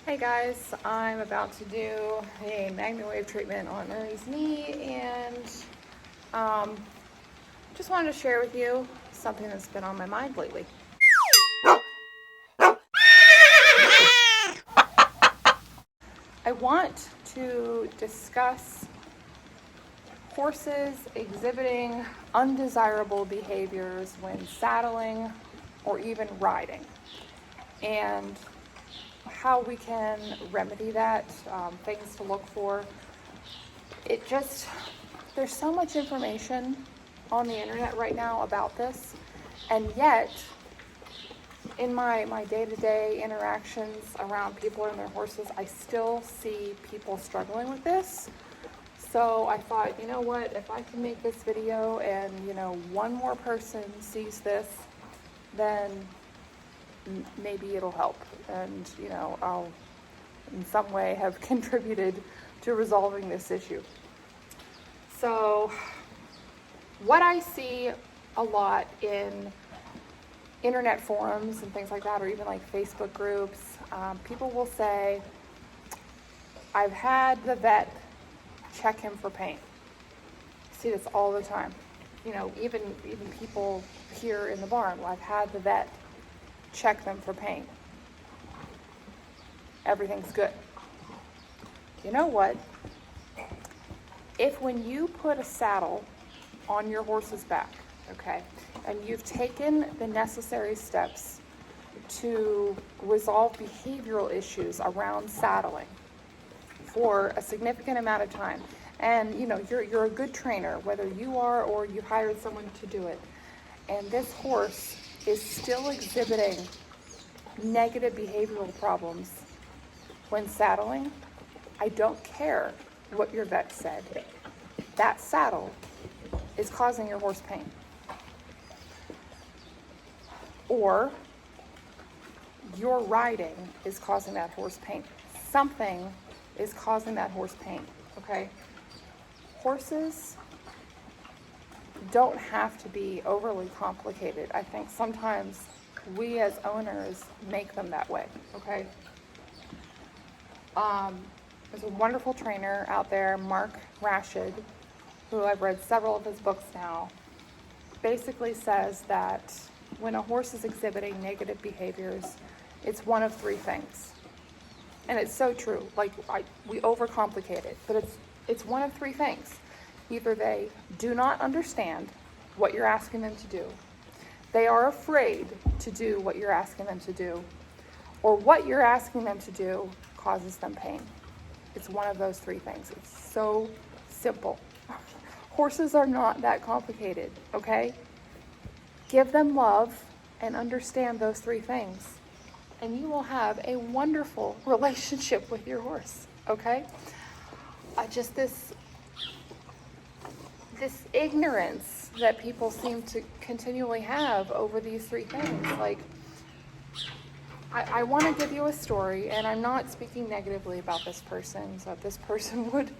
Hey guys, I'm about to do a magnet wave treatment on Ernie's knee, and just wanted to share with you something that's been on my mind lately. I want to discuss horses exhibiting undesirable behaviors when saddling or even riding, and how we can remedy that, things to look for. There's so much information on the internet right now about this, and yet in my day-to-day interactions around people and their horses, I still see people struggling with this. So I thought, you know what, if I can make this video and, one more person sees this, then maybe it'll help. And, I'll in some way have contributed to resolving this issue. So what I see a lot in internet forums and things like that, or even like Facebook groups, people will say, I've had the vet check him for pain. I see this all the time. Even people here in the barn, well, I've had the vet check them for pain. Everything's good. You know what? If when you put a saddle on your horse's back, okay, and you've taken the necessary steps to resolve behavioral issues around saddling for a significant amount of time, and you're a good trainer, whether you are or you hired someone to do it, and this horse is still exhibiting negative behavioral problems when saddling, I don't care what your vet said. That saddle is causing your horse pain. Or your riding is causing that horse pain. Something is causing that horse pain, okay? Horses don't have to be overly complicated. I think sometimes we as owners make them that way, okay? There's a wonderful trainer out there, Mark Rashid, who I've read several of his books now, basically says that when a horse is exhibiting negative behaviors, it's one of three things. And it's so true. We overcomplicate it, but it's one of three things. Either they do not understand what you're asking them to do, they are afraid to do what you're asking them to do, or what you're asking them to do causes them pain. It's one of those three things. It's so simple. Horses are not that complicated, okay? Give them love and understand those three things, and you will have a wonderful relationship with your horse, okay? Just this ignorance that people seem to continually have over these three things. I want to give you a story, and I'm not speaking negatively about this person, so if this person would,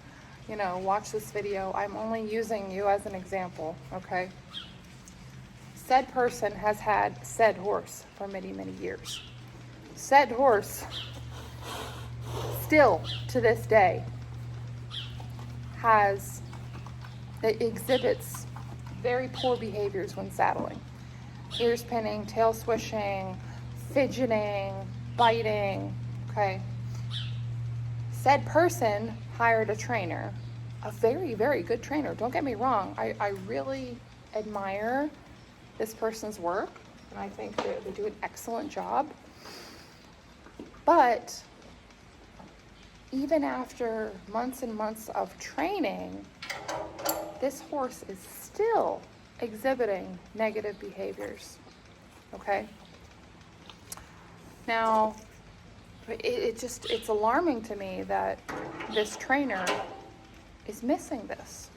watch this video, I'm only using you as an example, okay? Said person has had said horse for many, many years. Said horse, still to this day, exhibits very poor behaviors when saddling. Ears pinning, tail swishing, fidgeting, biting, okay? Said person hired a trainer, a very, very good trainer. Don't get me wrong. I really admire this person's work, and I think they do an excellent job. But even after months and months of training, this horse is still exhibiting negative behaviors, okay? Now, it's alarming to me that this trainer is missing this,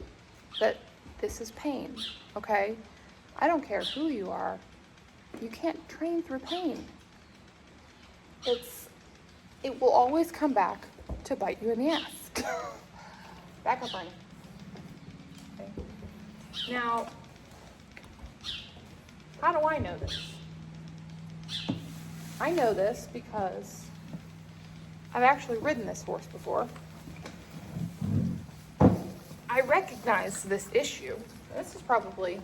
that this is pain, okay? I don't care who you are. You can't train through pain. It will always come back to bite you in the ass. Back up, Bernie. Okay. Now, how do I know this? I know this because I've actually ridden this horse before. I recognized this issue. This is probably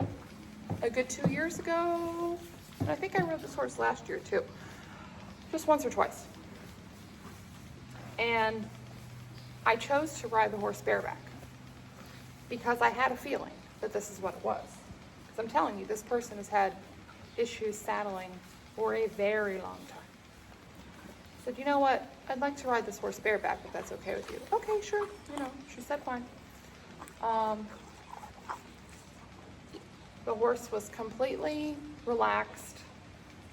a good 2 years ago. And I think I rode this horse last year too. Just once or twice. And I chose to ride the horse bareback because I had a feeling that this is what it was. Because I'm telling you, this person has had issues saddling for a very long time. I said, you know what? I'd like to ride this horse bareback if that's okay with you. Okay, sure. She said fine. The horse was completely relaxed,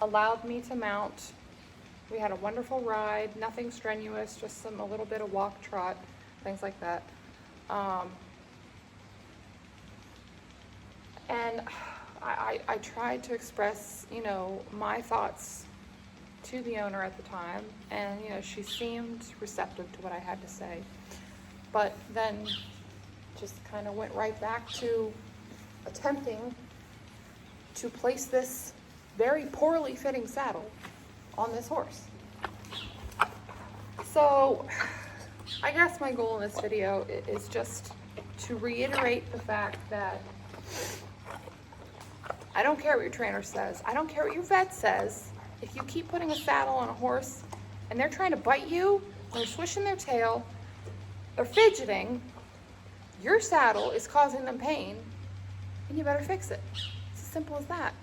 allowed me to mount. We had a wonderful ride, nothing strenuous, just a little bit of walk, trot, things like that. And I tried to express, my thoughts to the owner at the time, and, she seemed receptive to what I had to say. But then just kind of went right back to attempting to place this very poorly fitting saddle on this horse. So I guess my goal in this video is just to reiterate the fact that I don't care what your trainer says. I don't care what your vet says. If you keep putting a saddle on a horse and they're trying to bite you, they're swishing their tail, they're fidgeting, your saddle is causing them pain, and you better fix it. It's as simple as that.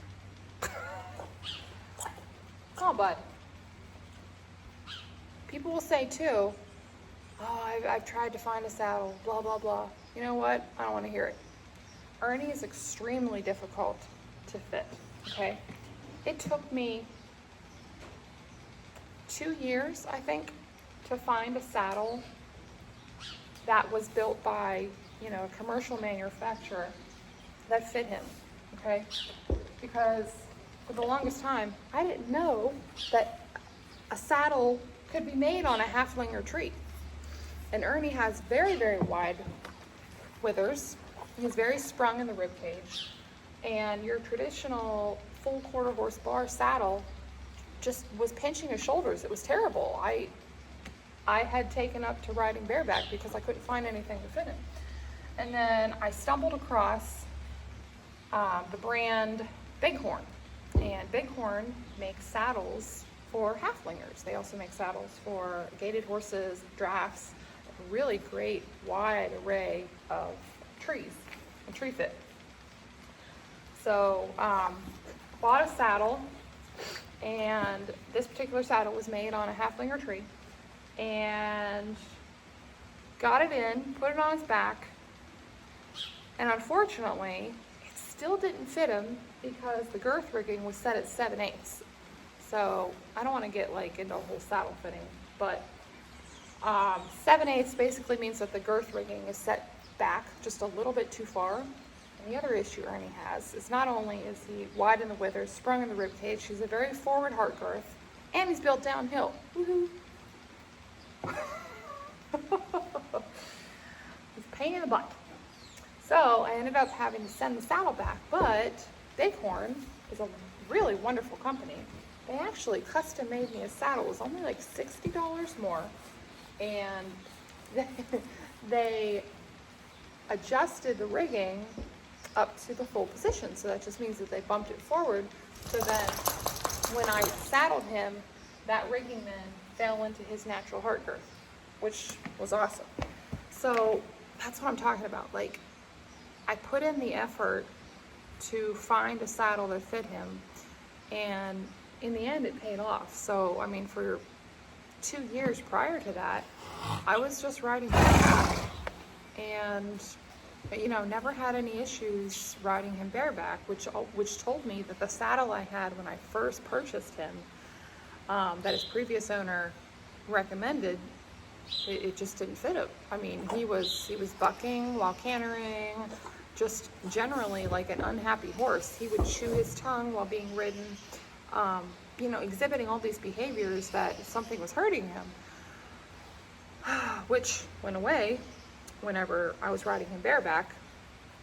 Oh, bud. People will say too, oh, I've tried to find a saddle, blah, blah, blah. You know what? I don't want to hear it. Ernie is extremely difficult to fit, okay? It took me 2 years, I think, to find a saddle that was built by, a commercial manufacturer that fit him, okay? Because for the longest time, I didn't know that a saddle could be made on a half-linger tree. And Ernie has very, very wide withers. He's very sprung in the rib cage. And your traditional full quarter horse bar saddle just was pinching his shoulders. It was terrible. I had taken up to riding bareback because I couldn't find anything to fit him. And then I stumbled across the brand Bighorn. And Bighorn makes saddles for halflingers. They also make saddles for gaited horses, drafts, a really great wide array of trees and tree fit. So bought a saddle, and this particular saddle was made on a halflinger tree, and got it in, put it on his back, and unfortunately it still didn't fit him because the girth rigging was set at 7/8. So I don't want to get into a whole saddle fitting, but 7/8 basically means that the girth rigging is set back just a little bit too far. And the other issue Ernie has is not only is he wide in the withers, sprung in the rib cage, he's a very forward heart girth, and he's built downhill. Woohoo! He's a pain in the butt. So I ended up having to send the saddle back, but Bighorn is a really wonderful company. They actually custom made me a saddle. It was only $60 more, and they adjusted the rigging up to the full position. So that just means that they bumped it forward. So then when I saddled him, that rigging then fell into his natural heart girth, which was awesome. So that's what I'm talking about. I put in the effort to find a saddle that fit him, and in the end it paid off. So, for 2 years prior to that, I was just riding bareback, and never had any issues riding him bareback, which told me that the saddle I had when I first purchased him, that his previous owner recommended, it just didn't fit him. He was bucking while cantering, just generally like an unhappy horse. He would chew his tongue while being ridden, exhibiting all these behaviors that something was hurting him, which went away whenever I was riding him bareback.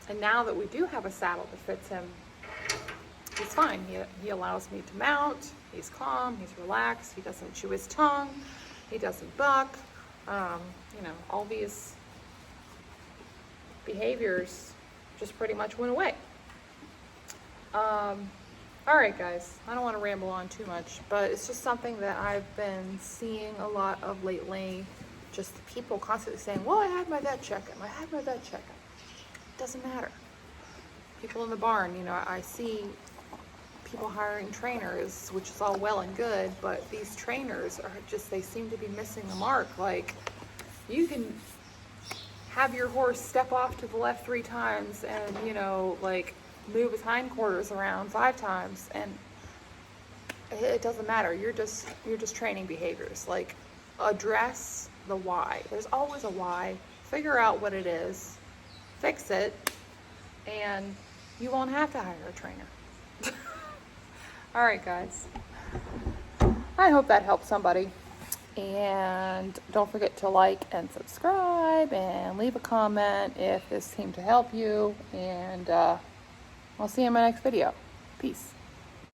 And now that we do have a saddle that fits him, he's fine. He allows me to mount, he's calm, he's relaxed, he doesn't chew his tongue, He doesn't buck. You know, all these behaviors just pretty much went away. All right, guys, I don't want to ramble on too much, but it's just something that I've been seeing a lot of lately. Just people constantly saying, well, I had my vet checkup. I had my vet checkup. It doesn't matter. People in the barn, you know, I see people hiring trainers, which is all well and good, but these trainers are just, they seem to be missing the mark. Like, you can have your horse step off to the left 3 times and, you know, like, move his hindquarters around 5 times, and it doesn't matter. You're just training behaviors. Like, address the why. There's always a why. Figure out what it is, fix it, and you won't have to hire a trainer. All right, guys, I hope that helped somebody, and don't forget to like and subscribe and leave a comment if this seemed to help you, and I'll see you in my next video. Peace.